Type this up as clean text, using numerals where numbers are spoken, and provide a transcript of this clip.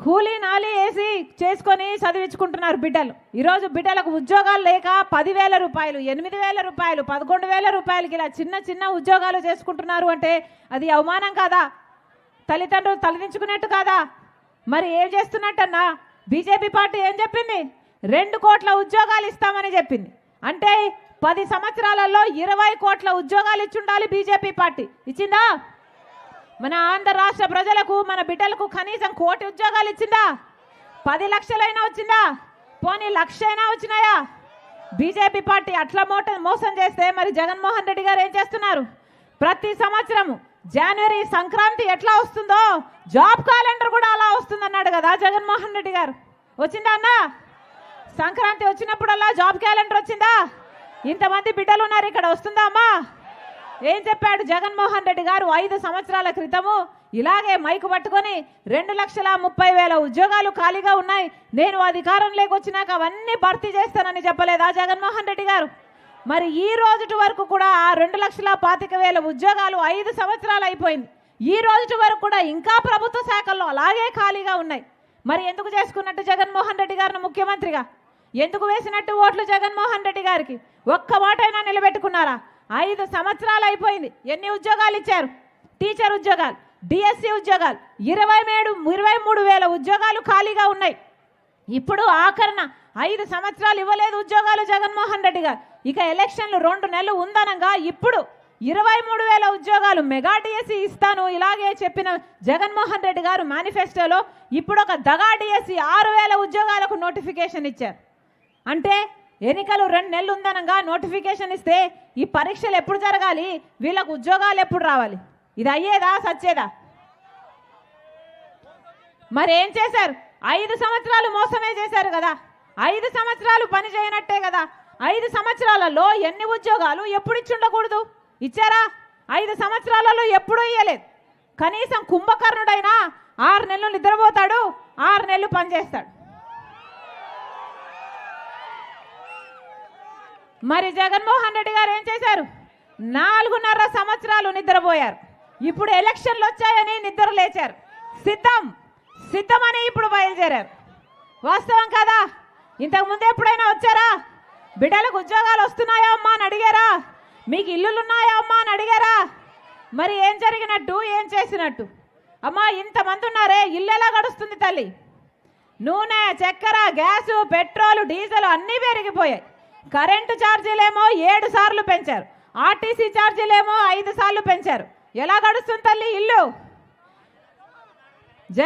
కూలీ నాలి వేసి చేసుకొని చదివించుకుంటున్నారు బిడ్డలు. ఈరోజు బిడ్డలకు ఉద్యోగాలు లేక 10,000 రూపాయలు, 8,000 రూపాయలు, 11,000 రూపాయలకి ఇలా చిన్న చిన్న ఉద్యోగాలు చేసుకుంటున్నారు అంటే అది అవమానం కాదా? తల్లిదండ్రులు తలదించుకున్నట్టు కాదా? మరి ఏం చేస్తున్నట్టన్నా? బీజేపీ పార్టీ ఏం చెప్పింది? 2 కోట్ల ఉద్యోగాలు ఇస్తామని చెప్పింది. అంటే 10 సంవత్సరాలలో 20 కోట్ల ఉద్యోగాలు ఇచ్చుండాలి బీజేపీ పార్టీ. ఇచ్చిందా? మన ఆంధ్ర రాష్ట్ర ప్రజలకు, మన బిడ్డలకు కనీసం 1 కోటి ఉద్యోగాలు ఇచ్చిందా? 10 లక్షలైనా వచ్చిందా? పోనీ 1,00,000 అయినా వచ్చినాయా? బీజేపీ పార్టీ అట్లా మోసం చేస్తే మరి జగన్మోహన్ రెడ్డి గారు ఏం చేస్తున్నారు? ప్రతి సంవత్సరము జనవరి సంక్రాంతి ఎట్లా వస్తుందో జాబ్ క్యాలెండర్ కూడా అలా వస్తుందన్నాడు కదా జగన్మోహన్ రెడ్డి గారు. వచ్చిందా అన్న? సంక్రాంతి వచ్చినప్పుడల్లా జాబ్ క్యాలెండర్ వచ్చిందా? ఇంతమంది బిడ్డలు ఉన్నారు ఇక్కడ, వస్తుందా అమ్మా? ఏం చెప్పాడు జగన్మోహన్ రెడ్డి గారు? 5 సంవత్సరాల క్రితము ఇలాగే మైకు పట్టుకొని 2,30,000 ఉద్యోగాలు ఖాళీగా ఉన్నాయి, నేను అధికారంలోకి వచ్చినాక అవన్నీ భర్తీ చేస్తానని చెప్పలేదా జగన్మోహన్ రెడ్డి గారు? మరి ఈ రోజు వరకు కూడా ఆ 2,25,000 ఉద్యోగాలు 5 సంవత్సరాలు అయిపోయింది. ఈ రోజు వరకు కూడా ఇంకా ప్రభుత్వ శాఖల్లో అలాగే ఖాళీగా ఉన్నాయి. మరి ఎందుకు చేసుకున్నట్టు జగన్మోహన్ రెడ్డి గారిని ముఖ్యమంత్రిగా? ఎందుకు వేసినట్టు ఓట్లు జగన్మోహన్ రెడ్డి గారికి? ఒక్క మాటైనా నిలబెట్టుకున్నారా? 5 సంవత్సరాలు అయిపోయింది. ఎన్ని ఉద్యోగాలు ఇచ్చారు? టీచర్ ఉద్యోగాలు, డిఎస్సి ఉద్యోగాలు 23,000 ఉద్యోగాలు ఖాళీగా ఉన్నాయి. ఇప్పుడు ఆఖరణ 5 సంవత్సరాలు ఇవ్వలేదు ఉద్యోగాలు జగన్మోహన్ రెడ్డి గారు. ఇక ఎలక్షన్లు 2 నెలలు ఉందనగా ఇప్పుడు 23,000 ఉద్యోగాలు మెగా డిఎస్సి ఇస్తాను ఇలాగే చెప్పిన జగన్మోహన్ రెడ్డి గారు మేనిఫెస్టోలో ఇప్పుడు ఒక దగా డిఎస్సి 6,000 ఉద్యోగాలకు నోటిఫికేషన్ ఇచ్చారు. అంటే ఎన్నికలు 2 నెలలు ఉందనగా నోటిఫికేషన్ ఇస్తే ఈ పరీక్షలు ఎప్పుడు జరగాలి? వీళ్ళకు ఉద్యోగాలు ఎప్పుడు రావాలి? ఇది అయ్యేదా? సచ్చేదా? మరి ఏం చేశారు? 5 సంవత్సరాలు మోసమే చేశారు కదా. 5 సంవత్సరాలు పని చేయనట్టే కదా. 5 సంవత్సరాలలో ఎన్ని ఉద్యోగాలు ఎప్పుడు ఇచ్చి ఉండకూడదు? ఇచ్చారా? 5 సంవత్సరాలలో ఎప్పుడూ ఇయ్యలేదు. కనీసం కుంభకర్ణుడైనా 6 నెలలు నిద్రపోతాడు, 6 నెలలు పనిచేస్తాడు. మరి జగన్మోహన్ రెడ్డి గారు ఏం చేశారు? 4.5 సంవత్సరాలు నిద్రపోయారు. ఇప్పుడు ఎలక్షన్లు వచ్చాయని నిద్ర లేచారు. సిద్ధమని ఇప్పుడు బయలుదేరారు. వాస్తవం కాదా? ఇంతకుముందు ఎప్పుడైనా వచ్చారా? బిడ్డలకు ఉద్యోగాలు వస్తున్నాయా అమ్మా అని అడిగారా? మీకు ఇల్లులు ఉన్నాయా అమ్మా అని అడిగారా? మరి ఏం జరిగినట్టు? ఏం చేసినట్టు? అమ్మా ఇంతమంది ఉన్నారే, ఇల్లు ఎలా గడుస్తుంది తల్లి? నూనె, చక్కెర, గ్యాసు, పెట్రోలు, డీజిల్ అన్నీ పెరిగిపోయాయి. కరెంటు ఛార్జీలేమో 7 సార్లు పెంచారు. ఆర్టీసీ ఛార్జీలేమో 5 సార్లు పెంచారు. ఎలా గడుస్తుంది తల్లి ఇల్లు?